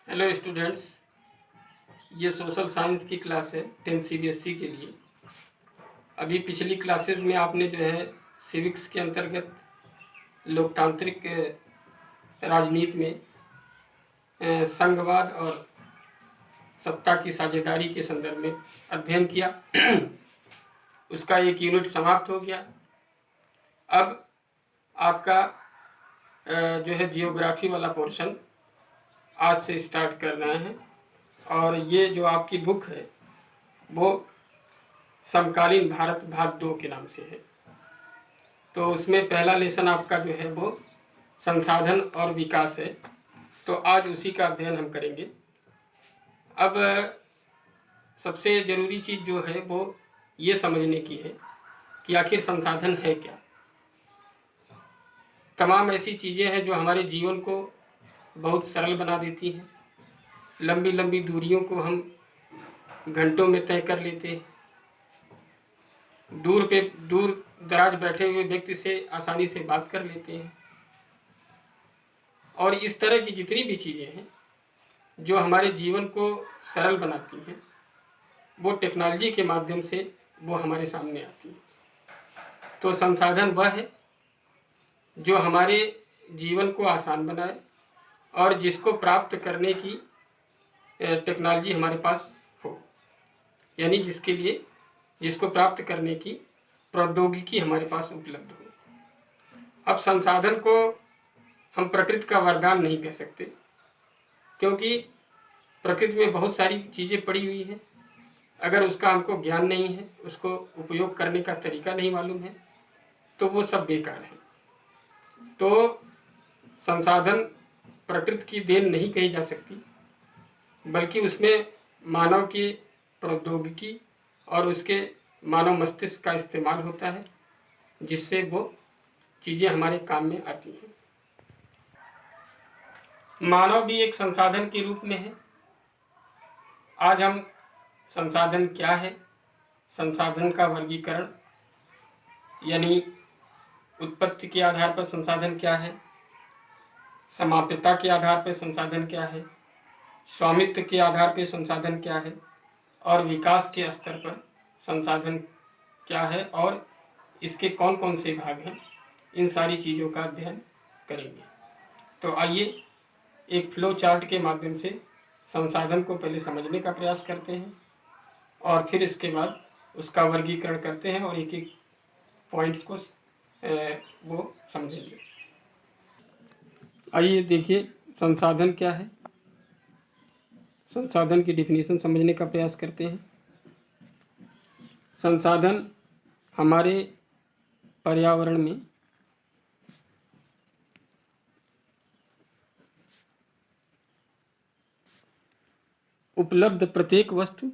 Hello students, ये social science की class है 10 CBSE के लिए। अभी पिछली क्लासेस में आपने जो है सिविक्स के अंतर्गत लोकतांत्रिक राजनीति में संघवाद और सत्ता की साझेदारी के संदर्भ में अध्ययन किया। उसका एक यूनिट समाप्त हो गया। अब आपका जो है जियोग्राफी वाला पोर्शन आज से स्टार्ट कर रहे हैं और ये जो आपकी बुक है वो समकालीन भारत भाग 2 के नाम से है। तो उसमें पहला लेसन आपका जो है वो संसाधन और विकास है। तो आज उसी का अध्ययन हम करेंगे। अब सबसे ज़रूरी चीज़ जो है वो ये समझने की है कि आखिर संसाधन है क्या। तमाम ऐसी चीज़ें हैं जो हमारे जीवन को बहुत सरल बना देती हैं। लंबी लंबी दूरियों को हम घंटों में तय कर लेते हैं। दूर दराज बैठे हुए व्यक्ति से आसानी से बात कर लेते हैं। और इस तरह की जितनी भी चीज़ें हैं जो हमारे जीवन को सरल बनाती हैं वो टेक्नोलॉजी के माध्यम से वो हमारे सामने आती है। तो संसाधन वह है जो हमारे जीवन को आसान बनाए और जिसको प्राप्त करने की टेक्नोलॉजी हमारे पास हो, यानी जिसको प्राप्त करने की प्रौद्योगिकी हमारे पास उपलब्ध हो। अब संसाधन को हम प्रकृति का वरदान नहीं कह सकते, क्योंकि प्रकृति में बहुत सारी चीज़ें पड़ी हुई हैं। अगर उसका हमको ज्ञान नहीं है, उसको उपयोग करने का तरीका नहीं मालूम है, तो वो सब बेकार है। तो संसाधन प्रकृति की देन नहीं कही जा सकती, बल्कि उसमें मानव की प्रौद्योगिकी और उसके मानव मस्तिष्क का इस्तेमाल होता है, जिससे वो चीज़ें हमारे काम में आती हैं। मानव भी एक संसाधन के रूप में है। आज हम संसाधन क्या है, संसाधन का वर्गीकरण, यानी उत्पत्ति के आधार पर संसाधन क्या है, समाप्यता के आधार पर संसाधन क्या है, स्वामित्व के आधार पर संसाधन क्या है और विकास के स्तर पर संसाधन क्या है और इसके कौन कौन से भाग हैं, इन सारी चीज़ों का अध्ययन करेंगे। तो आइए एक फ्लो चार्ट के माध्यम से संसाधन को पहले समझने का प्रयास करते हैं और फिर इसके बाद उसका वर्गीकरण करते हैं और एक एक पॉइंट्स को वो समझेंगे। आइए देखिए संसाधन क्या है। संसाधन की डिफिनीशन समझने का प्रयास करते हैं। संसाधन हमारे पर्यावरण में उपलब्ध प्रत्येक वस्तु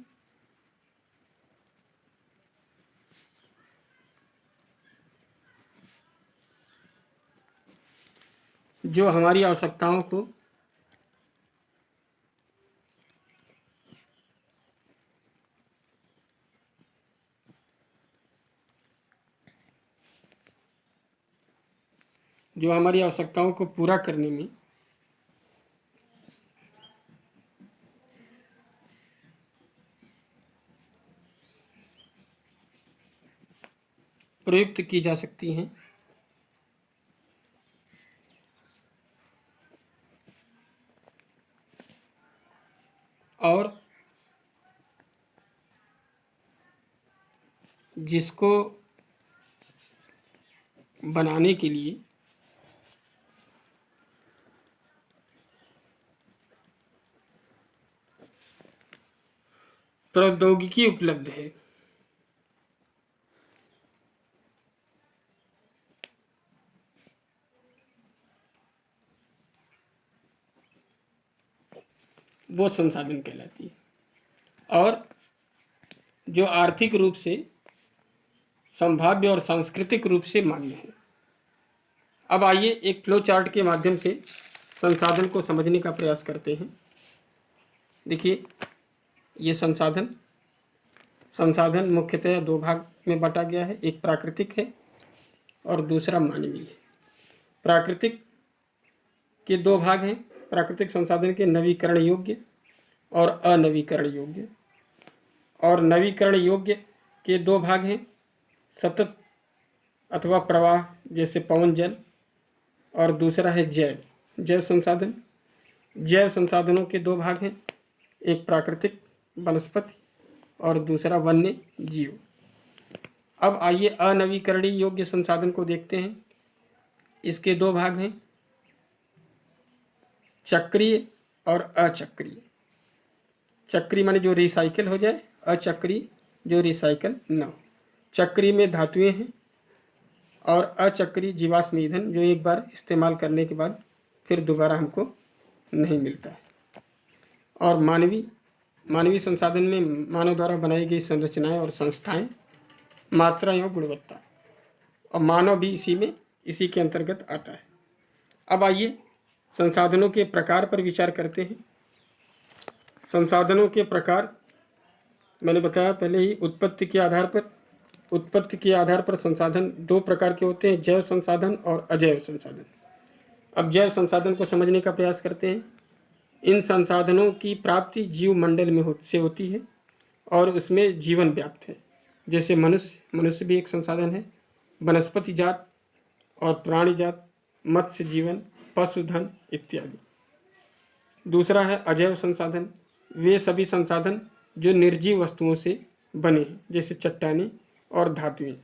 जो हमारी आवश्यकताओं को पूरा करने में प्रयुक्त की जा सकती हैं और जिसको बनाने के लिए प्रौद्योगिकी उपलब्ध है। वो संसाधन कहलाती है। और जो आर्थिक रूप से, संभाव्य और सांस्कृतिक रूप से मान्य है। अब आइए एक फ्लो चार्ट के माध्यम से संसाधन को समझने का प्रयास करते हैं। देखिए ये संसाधन मुख्यतः दो भाग में बांटा गया है। एक प्राकृतिक है और दूसरा मानवीय है। प्राकृतिक के दो भाग हैं, प्राकृतिक संसाधन के नवीकरण योग्य और अनवीकरण योग्य। और नवीकरण योग्य के दो भाग हैं, सतत अथवा प्रवाह जैसे पवन जल, और दूसरा है जैव संसाधन। जैव संसाधनों के दो भाग हैं, एक प्राकृतिक वनस्पति और दूसरा वन्य जीव। अब आइए अनवीकरणीय योग्य संसाधन को देखते हैं। इसके दो भाग हैं, चक्रीय और अचक्रीय। चक्रीय माने जो रिसाइकिल हो जाए, अचक्रीय जो रिसाइकिल न हो। चक्रीय में धातुएं हैं और अचक्रीय जीवाश्म ईंधन जो एक बार इस्तेमाल करने के बाद फिर दोबारा हमको नहीं मिलता है। और मानवीय संसाधन में मानव द्वारा बनाई गई संरचनाएं और संस्थाएं, मात्रा एवं गुणवत्ता, और मानव भी इसी के अंतर्गत आता है। अब आइए संसाधनों के प्रकार पर विचार करते हैं। संसाधनों के प्रकार मैंने बताया पहले ही, उत्पत्ति के आधार पर संसाधन दो प्रकार के होते हैं, जैव संसाधन और अजैव संसाधन। अब जैव संसाधन को समझने का प्रयास करते हैं। इन संसाधनों की प्राप्ति जीव मंडल में से होती है और उसमें जीवन व्याप्त है। जैसे मनुष्य भी एक संसाधन है, वनस्पति जात और प्राणी जात, मत्स्य जीवन, पशुधन इत्यादि। दूसरा है अजैव संसाधन। वे सभी संसाधन जो निर्जीव वस्तुओं से बने हैं, जैसे चट्टानें और धातुएं।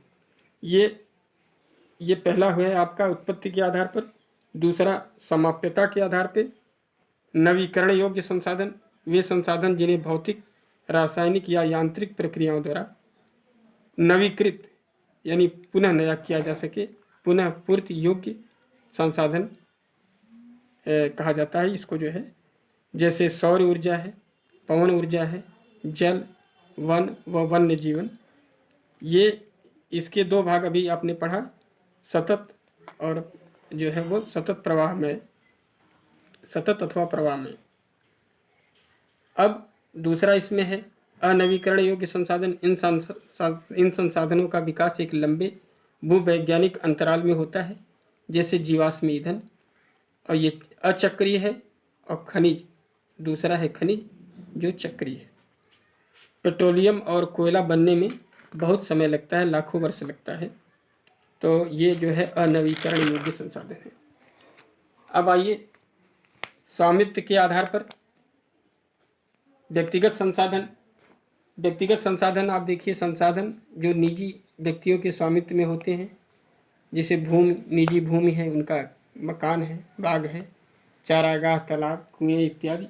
ये पहला हुआ है आपका उत्पत्ति के आधार पर। दूसरा समाप्यता के आधार पर। नवीकरण योग्य संसाधन वे संसाधन जिन्हें भौतिक, रासायनिक या यांत्रिक प्रक्रियाओं द्वारा नवीकृत यानी पुनः नया किया जा सके, पुनः पूर्ति योग्य संसाधन कहा जाता है इसको जो है। जैसे सौर ऊर्जा है, पवन ऊर्जा है, जल, वन व वन्य जीवन। ये इसके दो भाग अभी आपने पढ़ा, सतत और जो है वो सतत अथवा प्रवाह में। अब दूसरा इसमें है अनवीकरण योग्य संसाधन। इन संसाधनों का विकास एक लंबे भूवैज्ञानिक अंतराल में होता है, जैसे जीवाश्म ईंधन, और ये अचक्रीय है। और खनिज, दूसरा है खनिज जो चक्रीय है। पेट्रोलियम और कोयला बनने में बहुत समय लगता है, लाखों वर्ष लगता है। तो ये जो है अनवीकरण योग्य संसाधन है। अब आइए स्वामित्व के आधार पर व्यक्तिगत संसाधन आप देखिए, संसाधन जो निजी व्यक्तियों के स्वामित्व में होते हैं, जैसे निजी भूमि है, उनका मकान है, बाग है, चारागाह, तालाब, कुएं इत्यादि।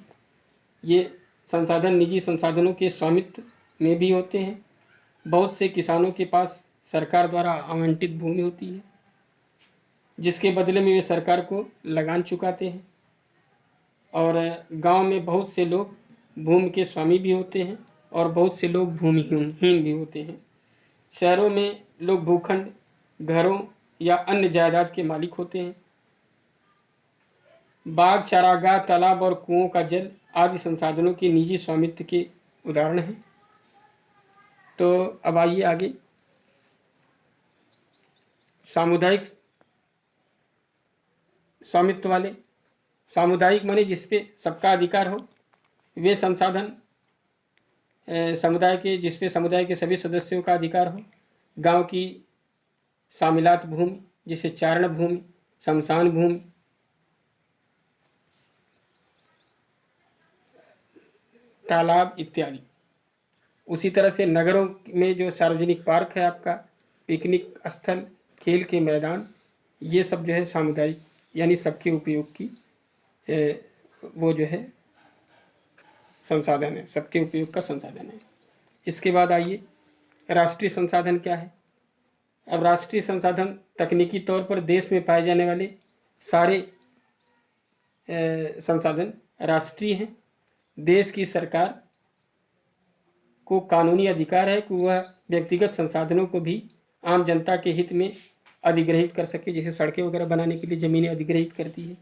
ये संसाधन निजी संसाधनों के स्वामित्व में भी होते हैं। बहुत से किसानों के पास सरकार द्वारा आवंटित भूमि होती है, जिसके बदले में वे सरकार को लगान चुकाते हैं। और गांव में बहुत से लोग भूमि के स्वामी भी होते हैं और बहुत से लोग भूमिहीन भी होते हैं। शहरों में लोग भूखंड, घरों या अन्य जायदाद के मालिक होते हैं। बाग, चारागाह, तालाब और कुओं का जल आदि संसाधनों के निजी स्वामित्व के उदाहरण हैं। तो अब आइए आगे, सामुदायिक स्वामित्व वाले। सामुदायिक माने जिस पे सबका अधिकार हो, वे संसाधन जिस पे समुदाय के सभी सदस्यों का अधिकार हो। गांव की शामिलात भूमि, जैसे चारण भूमि, शमशान भूमि, तालाब इत्यादि। उसी तरह से नगरों में जो सार्वजनिक पार्क है आपका, पिकनिक स्थल, खेल के मैदान, ये सब जो है सामुदायिक यानी सबके उपयोग की वो जो है संसाधन है, सबके उपयोग का संसाधन है। इसके बाद आइए राष्ट्रीय संसाधन क्या है। अब राष्ट्रीय संसाधन तकनीकी तौर पर देश में पाए जाने वाले सारे संसाधन राष्ट्रीय हैं। देश की सरकार को कानूनी अधिकार है कि वह व्यक्तिगत संसाधनों को भी आम जनता के हित में अधिग्रहित कर सके, जैसे सड़कें वगैरह बनाने के लिए ज़मीनें अधिग्रहित करती है।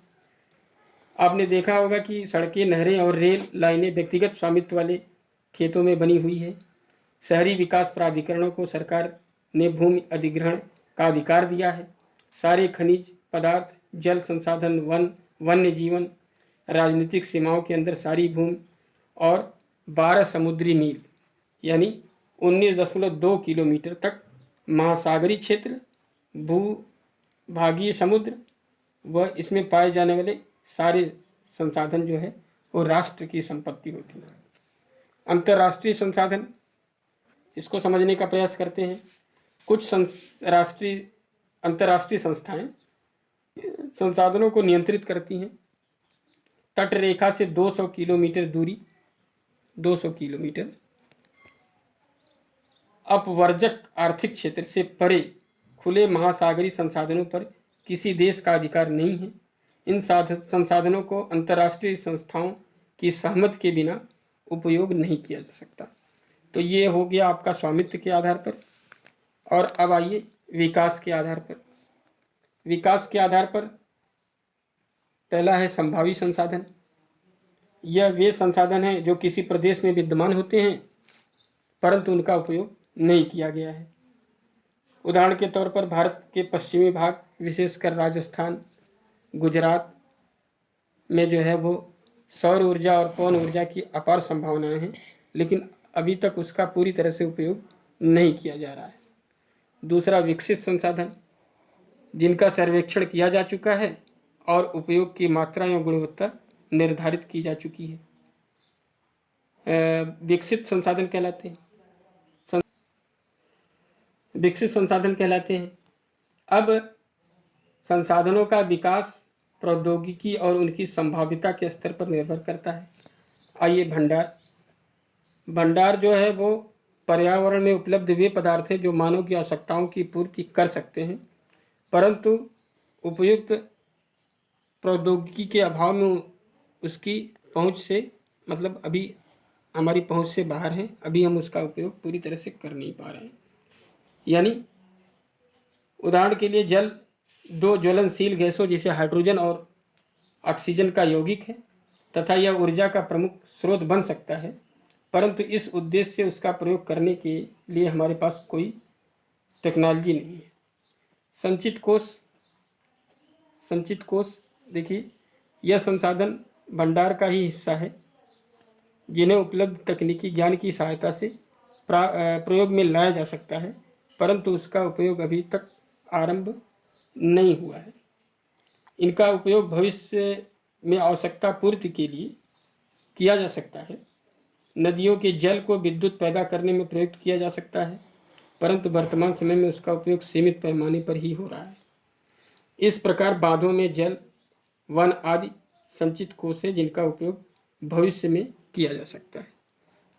आपने देखा होगा कि सड़कें, नहरें और रेल लाइनें व्यक्तिगत स्वामित्व वाले खेतों में बनी हुई है। शहरी विकास प्राधिकरणों को सरकार ने भूमि अधिग्रहण का अधिकार दिया है। सारे खनिज पदार्थ, जल संसाधन, वन्य जीवन, राजनीतिक सीमाओं के अंदर सारी भूमि और 12 समुद्री मील यानी 19.2 किलोमीटर तक महासागरीय क्षेत्र, भूभागीय समुद्र व इसमें पाए जाने वाले सारे संसाधन जो है वो राष्ट्र की संपत्ति होती है। अंतर्राष्ट्रीय संसाधन, इसको समझने का प्रयास करते हैं। कुछ अंतर्राष्ट्रीय संस्थाएं संसाधनों को नियंत्रित करती हैं। तट रेखा से 200 किलोमीटर दूरी, 200 किलोमीटर अपवर्जक आर्थिक क्षेत्र से परे खुले महासागरीय संसाधनों पर किसी देश का अधिकार नहीं है। इन संसाधनों को अंतर्राष्ट्रीय संस्थाओं की सहमति के बिना उपयोग नहीं किया जा सकता। तो ये हो गया आपका स्वामित्व के आधार पर। और अब आइए विकास के आधार पर। विकास के आधार पर पहला है संभावी संसाधन। यह वे संसाधन हैं जो किसी प्रदेश में विद्यमान होते हैं परंतु उनका उपयोग नहीं किया गया है। उदाहरण के तौर पर भारत के पश्चिमी भाग, विशेषकर राजस्थान, गुजरात में जो है वो सौर ऊर्जा और पवन ऊर्जा की अपार संभावनाएं हैं, लेकिन अभी तक उसका पूरी तरह से उपयोग नहीं किया जा रहा है। दूसरा, विकसित संसाधन, जिनका सर्वेक्षण किया जा चुका है और उपयोग की मात्रा एवं गुणवत्ता निर्धारित की जा चुकी है, विकसित संसाधन कहलाते हैं। विकसित संसाधन कहलाते हैं। अब संसाधनों का विकास प्रौद्योगिकी और उनकी संभाव्यता के स्तर पर निर्भर करता है। आइए भंडार जो है वो पर्यावरण में उपलब्ध वे पदार्थ हैं जो मानव की आवश्यकताओं की पूर्ति कर सकते हैं, परंतु उपयुक्त प्रौद्योगिकी के अभाव में उसकी पहुंच से, मतलब अभी हमारी पहुंच से बाहर है, अभी हम उसका उपयोग पूरी तरह से कर नहीं पा रहे हैं। यानी उदाहरण के लिए जल दो ज्वलनशील गैसों जैसे हाइड्रोजन और ऑक्सीजन का यौगिक है तथा यह ऊर्जा का प्रमुख स्रोत बन सकता है, परंतु इस उद्देश्य से उसका प्रयोग करने के लिए हमारे पास कोई टेक्नोलॉजी नहीं है। संचित कोष देखिए, यह संसाधन भंडार का ही हिस्सा है जिन्हें उपलब्ध तकनीकी ज्ञान की सहायता से प्रयोग में लाया जा सकता है, परंतु उसका उपयोग अभी तक आरंभ नहीं हुआ है। इनका उपयोग भविष्य में आवश्यकता पूर्ति के लिए किया जा सकता है। नदियों के जल को विद्युत पैदा करने में प्रयुक्त किया जा सकता है, परंतु वर्तमान समय में उसका उपयोग सीमित पैमाने पर ही हो रहा है। इस प्रकार बांधों में जल, वन आदि संचित कोष है जिनका उपयोग भविष्य में किया जा सकता है।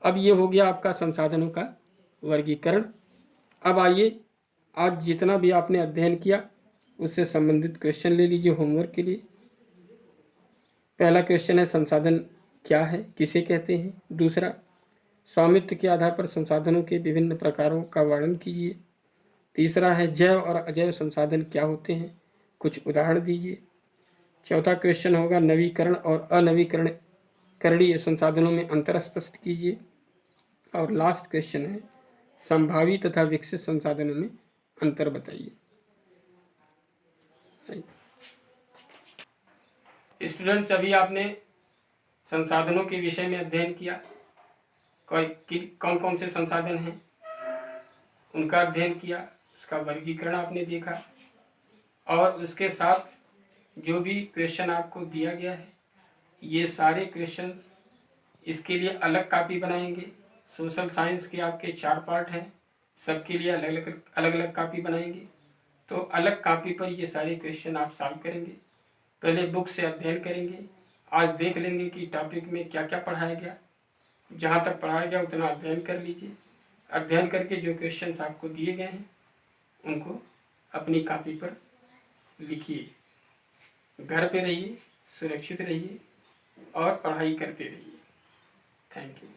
अब ये हो गया आपका संसाधनों का वर्गीकरण। अब आइए, आज जितना भी आपने अध्ययन किया उससे संबंधित क्वेश्चन ले लीजिए होमवर्क के लिए। पहला क्वेश्चन है संसाधन क्या है, किसे कहते हैं। दूसरा, स्वामित्व के आधार पर संसाधनों के विभिन्न प्रकारों का वर्णन कीजिए। तीसरा है जैव और अजैव संसाधन क्या होते हैं, कुछ उदाहरण दीजिए। चौथा क्वेश्चन होगा नवीकरण और अनवीकरणीय संसाधनों में अंतर स्पष्ट कीजिए। और लास्ट क्वेश्चन है संभावी तथा विकसित संसाधनों में अंतर बताइए। स्टूडेंट्स, अभी आपने संसाधनों के विषय में अध्ययन किया। कौन कौन से संसाधन हैं उनका अध्ययन किया, उसका वर्गीकरण आपने देखा, और उसके साथ जो भी क्वेश्चन आपको दिया गया है ये सारे क्वेश्चन, इसके लिए अलग कॉपी बनाएंगे। सोशल साइंस के आपके 4 पार्ट हैं, सबके लिए अलग अलग कॉपी बनाएंगे। तो अलग कॉपी पर ये सारे क्वेश्चन आप सॉल्व करेंगे। पहले बुक से अध्ययन करेंगे। आज देख लेंगे कि टॉपिक में क्या क्या पढ़ाया गया, जहाँ तक पढ़ाया गया उतना अध्ययन कर लीजिए। अध्ययन करके जो क्वेश्चंस आपको दिए गए हैं उनको अपनी कॉपी पर लिखिए। घर पे रहिए, सुरक्षित रहिए और पढ़ाई करते रहिए। Thank you.